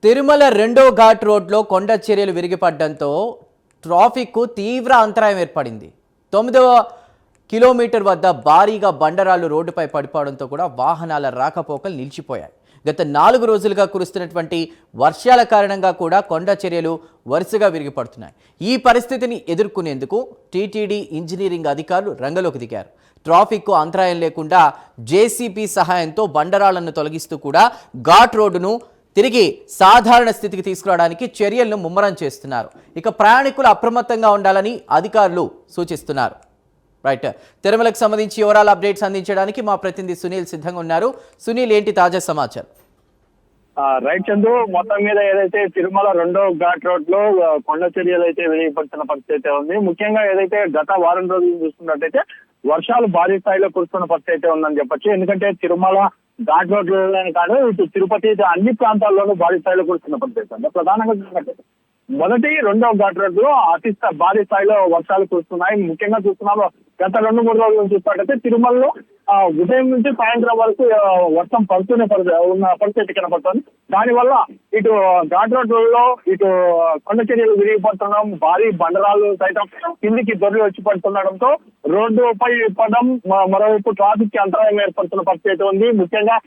తిరుమల రెండో ఘాట్ రోడ్లో కొండ చర్యలు విరిగిపడడంతో ట్రాఫిక్కు తీవ్ర అంతరాయం ఏర్పడింది. 9వ కిలోమీటర్ వద్ద భారీగా బండరాళ్లు రోడ్డుపై పడిపోవడంతో కూడా వాహనాల రాకపోకలు నిలిచిపోయాయి. గత 4 రోజులుగా కురుస్తున్నటువంటి వర్షాల కారణంగా కూడా కొండ చర్యలు వరుసగా విరిగిపడుతున్నాయి. ఈ పరిస్థితిని ఎదుర్కొనేందుకు టీటీడీ ఇంజనీరింగ్ అధికారులు రంగంలోకి దిగారు. ట్రాఫిక్కు అంతరాయం లేకుండా జేసీబీ సహాయంతో బండరాళ్లను తొలగిస్తూ కూడా ఘాట్ రోడ్డును తిరిగి సాధారణ స్థితికి తీసుకురావడానికి చర్యలను ముమ్మరం చేస్తున్నారు. ఇక ప్రయాణికులు అప్రమత్తంగా ఉండాలని అధికారులు సూచిస్తున్నారు. రైట్, తిరుమలకు సంబంధించి ఓవరాల్ అప్డేట్స్ అందించడానికి మా ప్రతినిధి సునీల్ సిద్ధంగా ఉన్నారు. సునీల్, ఏంటి తాజా సమాచారం? రైట్ చందు, మొత్తం మీద ఏదైతే తిరుమల రెండో ఘాట్ రోడ్ లో కొండ చర్యలు అయితే విరిగిపడుతున్న పరిస్థితి అయితే ఉంది. ముఖ్యంగా ఏదైతే గత వారం రోజులు చూసుకున్నట్టయితే వర్షాలు భారీ స్థాయిలో కురుస్తున్న పరిస్థితి అయితే ఉందని చెప్పొచ్చు. ఎందుకంటే తిరుమల ఘాట్ రోడ్ లోనే కాదు, ఇటు తిరుపతి అన్ని ప్రాంతాల్లోనూ భారీ స్థాయిలో కురుస్తున్న పరిస్థితి ఉంది. ప్రధానంగా చూసుకున్నట్టయితే మొదటి రెండో ఘాట్ రోడ్ లో భారీ స్థాయిలో వర్షాలు కురుస్తున్నాయి. ముఖ్యంగా చూస్తున్నాము గత 2-3 రోజులు చూసినట్టయితే తిరుమలలో ఉదయం నుంచి సాయంత్రం వరకు వర్షం పడుతూనే ఉన్న పరిస్థితి కనపడుతుంది. దానివల్ల ఇటు ఘాట్ రోడ్ లో ఇటు కొండ చర్యలు విరిగిపడుతున్నాం, భారీ బండరాలు సైతం కిందికి దొరికి వచ్చి పడుతుండడంతో రోడ్డుపై పడడం, మరోవైపు ట్రాఫిక్ కి అంతరాయం ఏర్పడుతున్న పరిస్థితి ఉంది. ముఖ్యంగా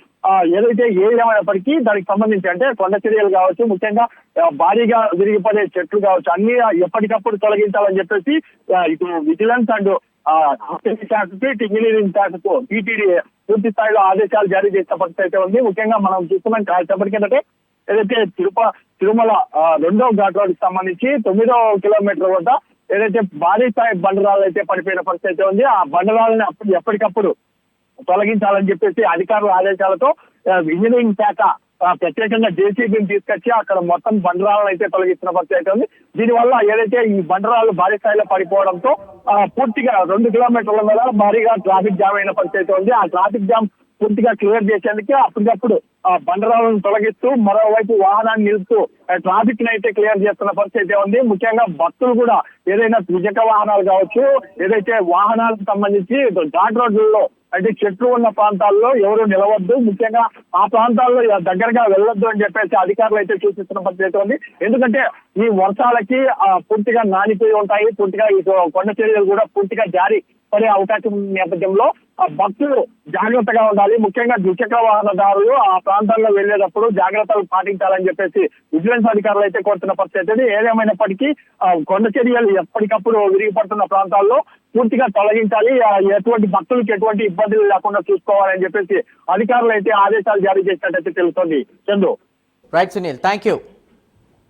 ఏదైతే ఏమైనప్పటికీ దానికి సంబంధించి అంటే కొండ చర్యలు కావచ్చు, ముఖ్యంగా భారీగా విరిగిపడే చెట్లు కావచ్చు, అన్ని ఎప్పటికప్పుడు తొలగించాలని చెప్పేసి ఇటు విజిలెన్స్ అండ్ ఇంజనీరింగ్ శాఖకు టీటీడీ పూర్తి స్థాయిలో ఆదేశాలు జారీ చేసిన పరిస్థితి అయితే ఉంది. ముఖ్యంగా మనం చూస్తున్నాం కాసేపటికేంటంటే ఏదైతే తిరుమల రెండో ఘాట్ రోడ్డుకి సంబంధించి 9వ కిలోమీటర్ వద్ద ఏదైతే భారీ స్థాయి బండరాలు అయితే పడిపోయిన పరిస్థితి అయితే ఉంది. ఆ బండరాలని ఎప్పటికప్పుడు తొలగించాలని చెప్పేసి అధికారుల ఆదేశాలతో ఇంజనీరింగ్ శాఖ ప్రత్యేకంగా జేసీబీని తీసుకొచ్చి అక్కడ మొత్తం బండరాలను అయితే తొలగిస్తున్న పరిస్థితి అయితే ఉంది. దీనివల్ల ఏదైతే ఈ బండరాలు భారీ స్థాయిలో పడిపోవడంతో పూర్తిగా 2 కిలోమీటర్ల మీద భారీగా ట్రాఫిక్ జామ్ అయిన పరిస్థితి ఉంది. ఆ ట్రాఫిక్ జామ్ పూర్తిగా క్లియర్ చేసేందుకు అప్పటికప్పుడు బండరాలను తొలగిస్తూ మరోవైపు వాహనాన్ని నిలుపుతూ ట్రాఫిక్ ని అయితే క్లియర్ చేస్తున్న పరిస్థితి ఉంది. ముఖ్యంగా భక్తులు కూడా ఏదైనా ద్విచక్ర వాహనాలు కావచ్చు, ఏదైతే వాహనాలకు సంబంధించి ఘాట్ రోడ్లలో అంటే చెట్లు ఉన్న ప్రాంతాల్లో ఎవరు నిలవద్దు, ముఖ్యంగా ఆ ప్రాంతాల్లో దగ్గరగా వెళ్ళొద్దు అని చెప్పేసి అధికారులు అయితే సూచిస్తున్న పరిస్థితి ఉంది. ఎందుకంటే ఈ వర్షాలకి పూర్తిగా నానిపోయి ఉంటాయి, పూర్తిగా ఈ కొండ చర్యలు కూడా పూర్తిగా జారీ పడే అవకాశం ఉన్న నేపథ్యంలో భక్తులు జాగ్రత్తగా ఉండాలి. ముఖ్యంగా ద్విచక్ర వాహనదారులు ఆ ప్రాంతాల్లో వెళ్లేటప్పుడు జాగ్రత్తలు పాటించాలని చెప్పేసి విజిలెన్స్ అధికారులు అయితే కోరుతున్న పరిస్థితి. ఏదేమైనప్పటికీ కొండ చర్యలు ఎప్పటికప్పుడు విరిగిపడుతున్న ప్రాంతాల్లో పూర్తిగా తొలగించాలి, ఎటువంటి భక్తులకు ఎటువంటి ఇబ్బందులు లేకుండా చూసుకోవాలని చెప్పేసి అధికారులు అయితే ఆదేశాలు జారీ చేసినట్టయితే తెలుస్తోంది. Chandu. Right Sunil, thank you.